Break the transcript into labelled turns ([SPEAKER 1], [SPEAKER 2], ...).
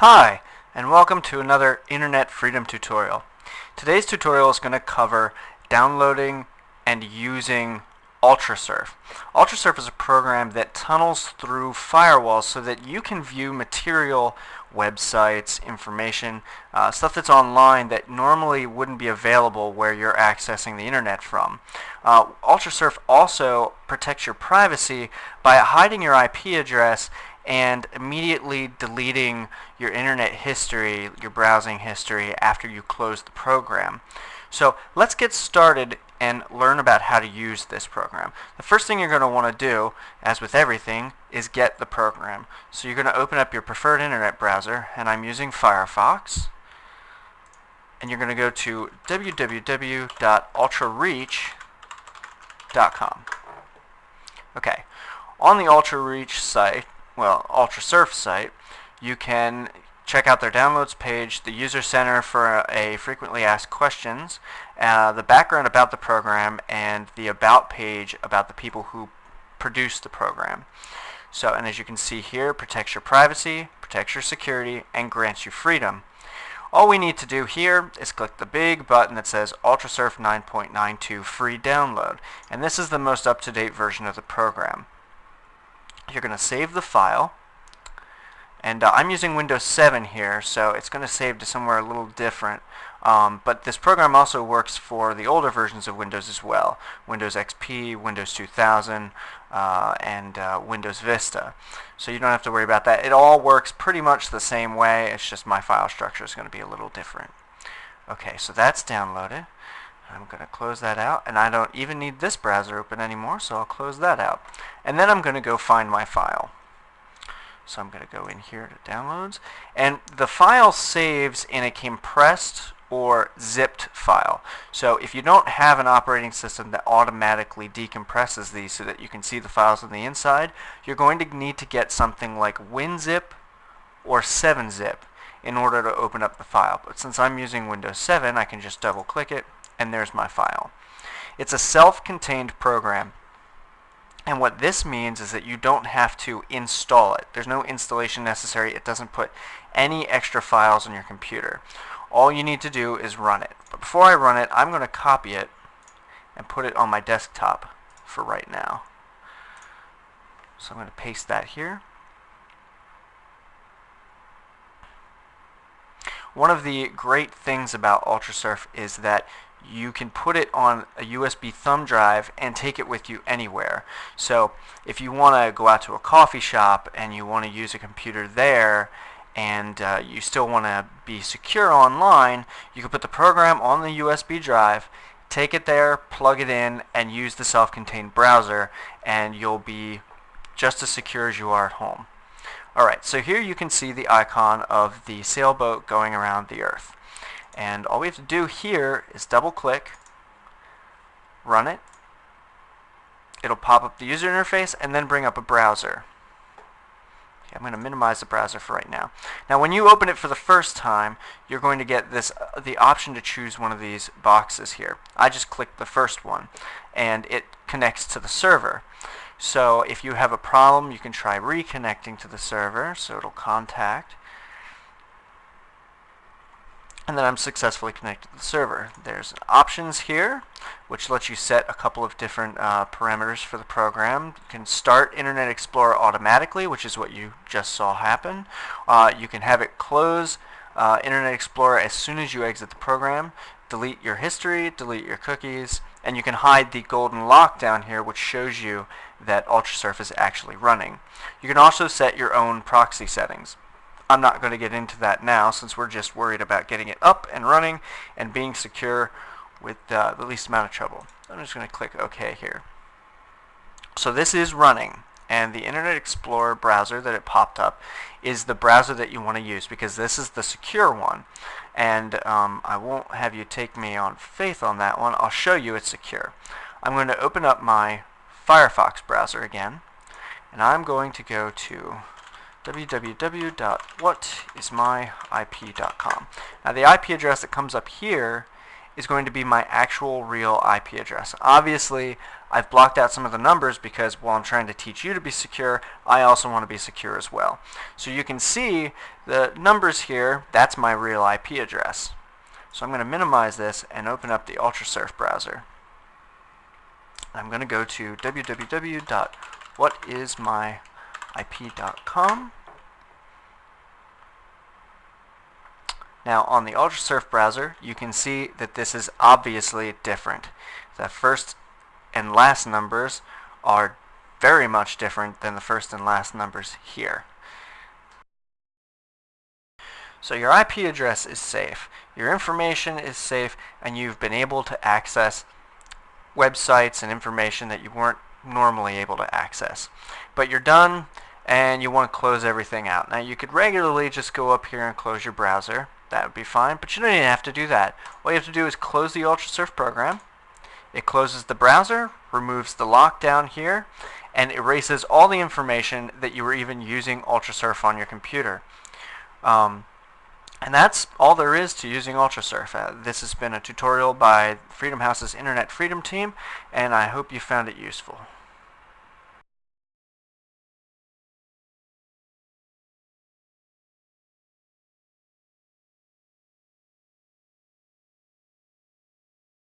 [SPEAKER 1] Hi, and welcome to another Internet Freedom tutorial. Today's tutorial is going to cover downloading and using UltraSurf. UltraSurf is a program that tunnels through firewalls so that you can view material, websites, information, stuff that's online that normally wouldn't be available where you're accessing the internet from. UltraSurf also protects your privacy by hiding your IP address and immediately deleting your internet history, your browsing history, after you close the program. So let's get started and learn about how to use this program. The first thing you're going to want to do, as with everything, is get the program. So you're going to open up your preferred internet browser, and I'm using Firefox. And you're going to go to www.ultrareach.com. Okay, on the UltraReach site, UltraSurf site, you can check out their downloads page, the user center for a frequently asked questions, the background about the program, and the about page about the people who produce the program. So, and as you can see here, protects your privacy, protects your security, and grants you freedom. All we need to do here is click the big button that says UltraSurf 9.92 free download, and this is the most up-to-date version of the program. You're going to save the file, and I'm using Windows 7 here, so it's going to save to somewhere a little different, but this program also works for the older versions of Windows as well, Windows XP, Windows 2000, and Windows Vista. So you don't have to worry about that. It all works pretty much the same way, it's just my file structure is going to be a little different. Okay, so that's downloaded. I'm going to close that out, and I don't even need this browser open anymore, so I'll close that out. And then I'm going to go find my file. So I'm going to go in here to downloads, and the file saves in a compressed or zipped file. So if you don't have an operating system that automatically decompresses these so that you can see the files on the inside, you're going to need to get something like WinZip or 7-zip in order to open up the file. But since I'm using Windows 7, I can just double click it, and there's my file. It's a self-contained program, and what this means is that you don't have to install it. There's no installation necessary. It doesn't put any extra files on your computer. All you need to do is run it. But before I run it, I'm going to copy it and put it on my desktop for right now. So I'm going to paste that here. One of the great things about UltraSurf is that you can put it on a USB thumb drive and take it with you anywhere. So if you want to go out to a coffee shop and you want to use a computer there, and you still want to be secure online, you can put the program on the USB drive, take it there, plug it in, and use the self-contained browser, and you'll be just as secure as you are at home. Alright, so here you can see the icon of the sailboat going around the Earth. And all we have to do here is double click, run it, it'll pop up the user interface and then bring up a browser. Okay, I'm going to minimize the browser for right now. Now when you open it for the first time, you're going to get this the option to choose one of these boxes here. I just clicked the first one, and it connects to the server. So if you have a problem, you can try reconnecting to the server, so it'll contact. And then I'm successfully connected to the server. There's options here, which lets you set a couple of different parameters for the program. You can start Internet Explorer automatically, which is what you just saw happen. You can have it close Internet Explorer as soon as you exit the program, delete your history, delete your cookies, and you can hide the golden lock down here, which shows you that UltraSurf is actually running. You can also set your own proxy settings. I'm not going to get into that now since we're just worried about getting it up and running and being secure with the least amount of trouble. I'm just going to click OK here. So this is running, and the Internet Explorer browser that it popped up is the browser that you want to use because this is the secure one. And I won't have you take me on faith on that one. I'll show you it's secure. I'm going to open up my Firefox browser again, and I'm going to go to www.whatismyip.com. Now the IP address that comes up here is going to be my actual real IP address. Obviously, I've blocked out some of the numbers because while I'm trying to teach you to be secure, I also want to be secure as well. So you can see the numbers here, that's my real IP address. So I'm going to minimize this and open up the UltraSurf browser. I'm going to go to www.whatismyip.com. Now on the UltraSurf browser, you can see that this is obviously different. The first and last numbers are very much different than the first and last numbers here. So your IP address is safe, your information is safe, and you've been able to access websites and information that you weren't normally able to access. But you're done and you want to close everything out. Now you could regularly just go up here and close your browser. That would be fine, but you don't even have to do that. All you have to do is close the UltraSurf program. It closes the browser, removes the lock down here, and erases all the information that you were even using UltraSurf on your computer. And that's all there is to using UltraSurf. This has been a tutorial by Freedom House's Internet Freedom team, and I hope you found it useful.